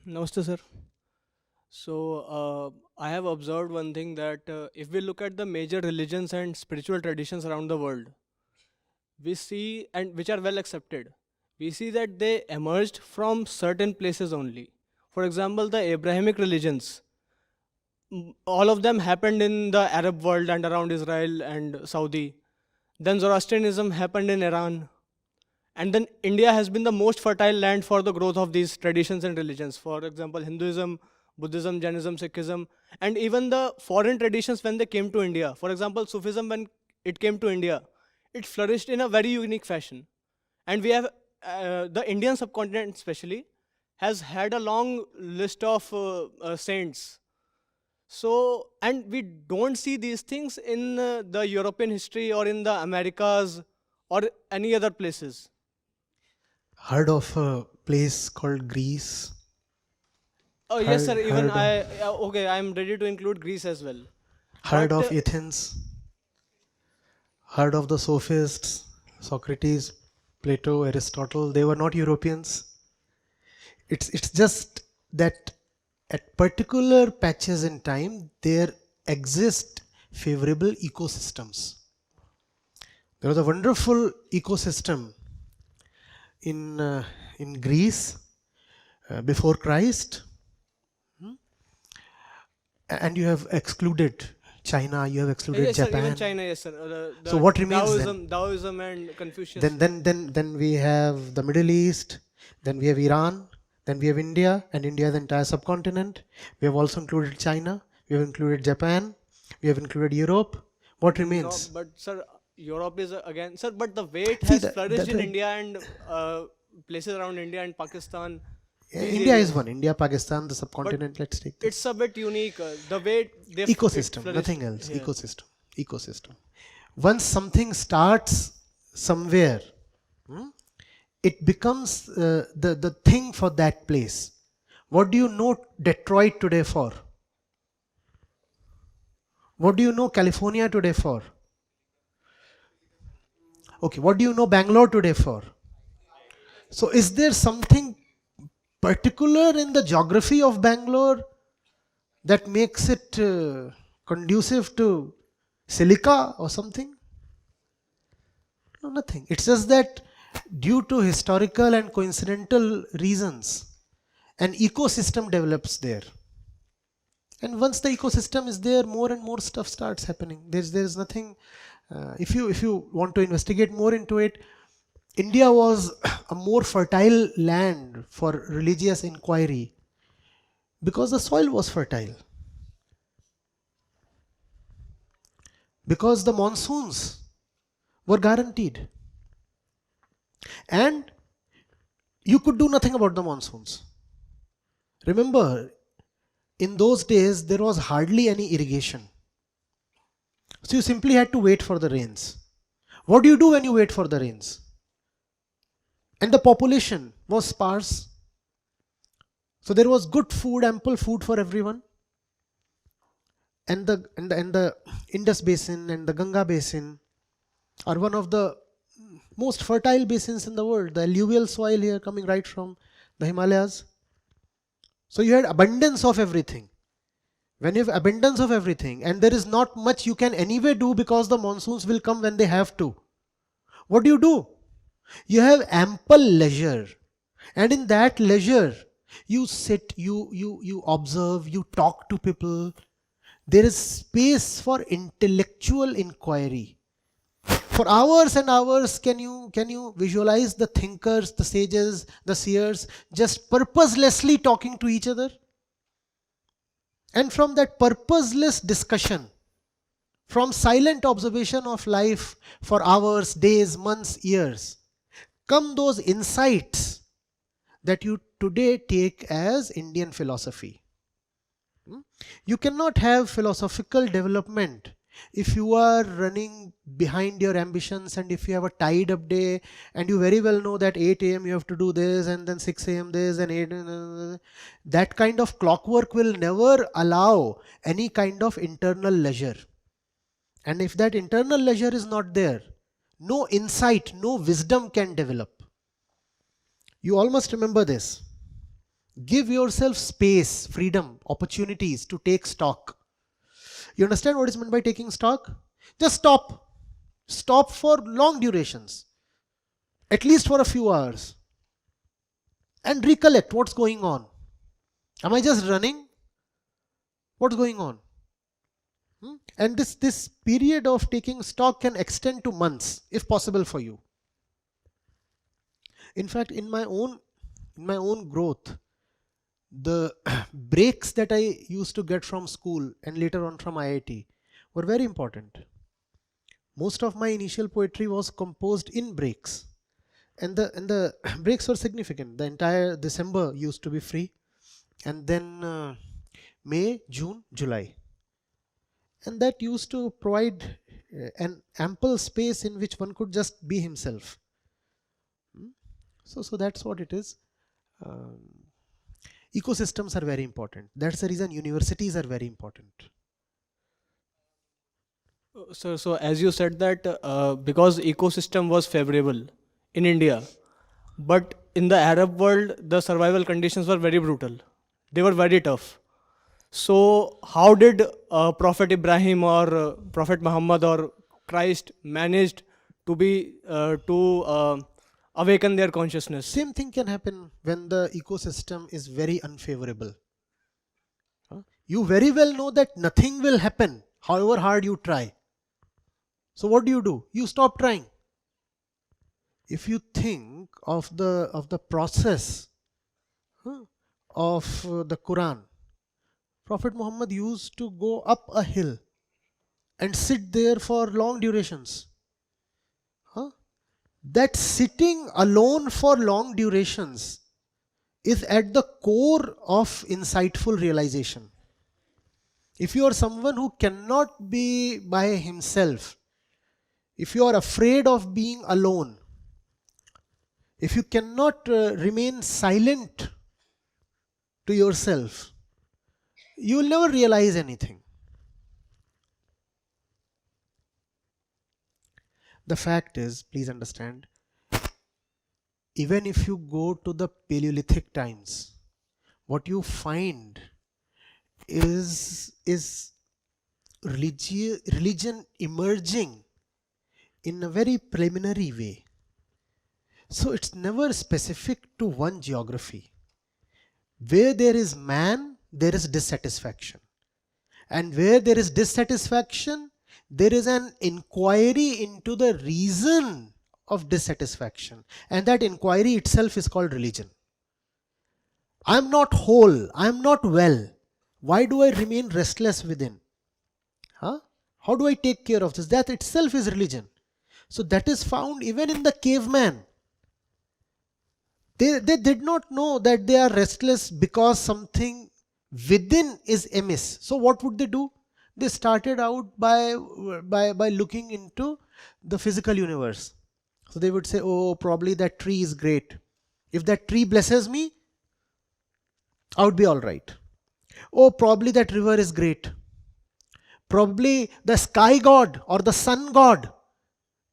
Namaste, sir. I have observed one thing that if we look at the major religions and spiritual traditions around the world, we see, and which are well accepted, we see that they emerged from certain places only. For example, the Abrahamic religions, all of them happened in the Arab world and around Israel and Saudi. Then Zoroastrianism happened in Iran. And then India has been the most fertile land for the growth of these traditions and religions. For example, Hinduism, Buddhism, Jainism, Sikhism, and even the foreign traditions when they came to India. For example, Sufism, when it came to India, it flourished in a very unique fashion. And we have the Indian subcontinent, especially, has had a long list of saints. So, and we don't see these things in the European history or in the Americas or any other places. Heard of a place called Greece? Oh yes, sir. Even Heard I. of, Okay, I'm ready to include Greece as well. heard But of Athens? Heard of the sophists? Socrates, Plato, Aristotle. They were not Europeans. It's just that at particular patches in time there exist favorable ecosystems. There was a wonderful ecosystem in Greece before Christ, and you have excluded China, you have excluded yes, sir. Even Japan. China, yes, sir. So The what remains then? Taoism, and Confucius. Then we have the Middle East, then we have Iran, then we have India, and India's entire subcontinent. We have also included China, we have included Japan, we have included Europe. What No, remains? but sir, Europe is again, sir. But the way it See has flourished in the India and places around India and Pakistan, these India is areas. one. India, Pakistan, the But subcontinent. Let's take this. it's a bit unique. The way it Ecosystem, flourished nothing else. here. Ecosystem. Once something starts somewhere, it becomes the thing for that place. What do you know Detroit today for? What do you know California today for? Okay, what do you know Bangalore today for? So is there something particular in the geography of Bangalore that makes it conducive to silica or something? No, nothing. It's just that due to historical and coincidental reasons, an ecosystem develops there. And once the ecosystem is there, more and more stuff starts happening. There's nothing. If you want to investigate more into it, India was a more fertile land for religious inquiry because the soil was fertile, because the monsoons were guaranteed, and you could do nothing about the monsoons. Remember, in those days there was hardly any irrigation, so you simply had to wait for the rains. What do you do when you wait for the rains? And the population was sparse, so there was good food, ample food for everyone. And the Indus basin and the Ganga basin are one of the most fertile basins in the world. The alluvial soil here coming right from the Himalayas. So you had abundance of everything. When you have abundance of everything and there is not much you can anyway do because the monsoons will come when they have to, what do? You have ample leisure, and in that leisure you sit, you observe, you talk to people. There is space for intellectual inquiry. For hours and hours, can you visualize the thinkers, the sages, the seers just purposelessly talking to each other? And from that purposeless discussion, from silent observation of life for hours, days, months, years, come those insights that you today take as Indian philosophy. You cannot have philosophical development if you are running behind your ambitions, and if you have a tied up day and you very well know that 8 a.m. you have to do this, and then 6 a.m. this, and 8 that kind of clockwork will never allow any kind of internal leisure. And if that internal leisure is not there, no insight, no wisdom can develop. You all must remember this. Give yourself space, freedom, opportunities to take stock. You understand what is meant by taking stock? Just stop. Stop for long durations, at least for a few hours, and recollect what's going on. Am I just running? What's going on? And this period of taking stock can extend to months, if possible for you. In fact, in my own growth, the breaks that I used to get from school and later on from IIT were very important. Most of my initial poetry was composed in breaks, and the breaks were significant. The entire December used to be free, and then May, June, July, and that used to provide an ample space in which one could just be himself. So that's what it is. Ecosystems are very important. That's the reason universities are very important. So as you said that because ecosystem was favorable in India, but in the Arab world, the survival conditions were very brutal. They were very tough. So how did Prophet Ibrahim or Prophet Muhammad or Christ managed to be to awaken their consciousness? Same thing can happen when the ecosystem is very unfavorable. You very well know that nothing will happen, however hard you try. So what do? You stop trying. If you think of the process of the Quran, Prophet Muhammad used to go up a hill and sit there for long durations. That sitting alone for long durations is at the core of insightful realization. If you are someone who cannot be by himself, if you are afraid of being alone, if you cannot remain silent to yourself, you will never realize anything. The fact is, please understand, even if you go to the Paleolithic times, what you find is religion emerging in a very preliminary way. So it's never specific to one geography. Where there is man, there is dissatisfaction. And where there is dissatisfaction, there is an inquiry into the reason of dissatisfaction. And that inquiry itself is called religion. I am not whole, I am not well. Why do I remain restless within? How do I take care of this? That itself is religion. So that is found even in the caveman. They did not know that they are restless because something within is amiss. So what would they do? They started out by looking into the physical universe. So they would say, oh, probably that tree is great. If that tree blesses me, I would be all right. Oh, probably that river is great. Probably the sky god or the sun god,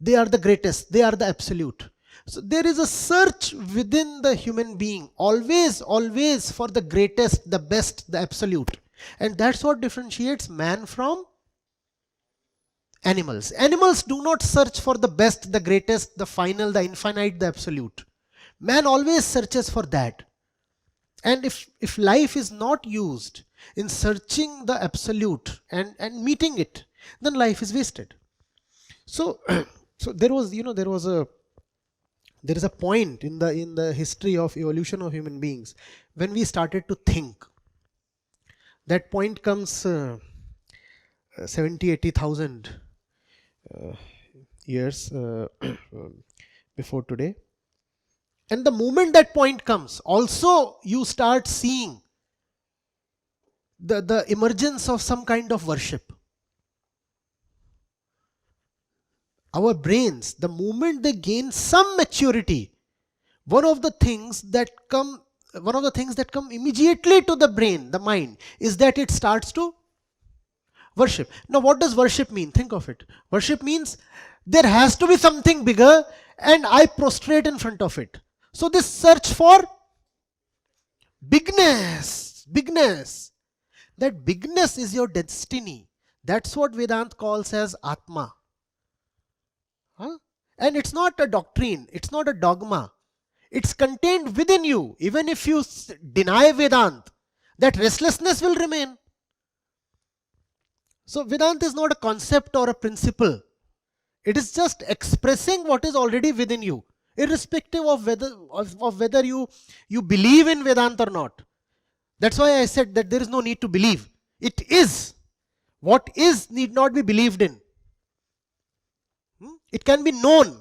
they are the greatest, they are the absolute. So there is a search within the human being, always for the greatest, the best, the absolute. And that's what differentiates man from animals. Animals do not search for the best, the greatest, the final, the infinite, the absolute. Man always searches for that. And if life is not used in searching the absolute and meeting it, then life is wasted. So there is a point in the history of evolution of human beings when we started to think. That point comes 70,000-80,000 years before today. And the moment that point comes, also you start seeing the emergence of some kind of worship. Our brains, the moment they gain some maturity, one of the things that come immediately to the brain, the mind, is that it starts to worship. Now what does worship mean? Think of it. Worship means there has to be something bigger and I prostrate in front of it. So this search for Bigness. That bigness is your destiny. That's what Vedanta calls as Atma. Huh? And it's not a doctrine, it's not a dogma. It's contained within you. Even if you deny Vedanta, that restlessness will remain. So Vedanta is not a concept or a principle. It is just expressing what is already within you, irrespective of whether you believe in Vedanta or not. That's why I said that there is no need to believe. It is. What is need not be believed in. It can be known.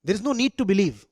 There is no need to believe.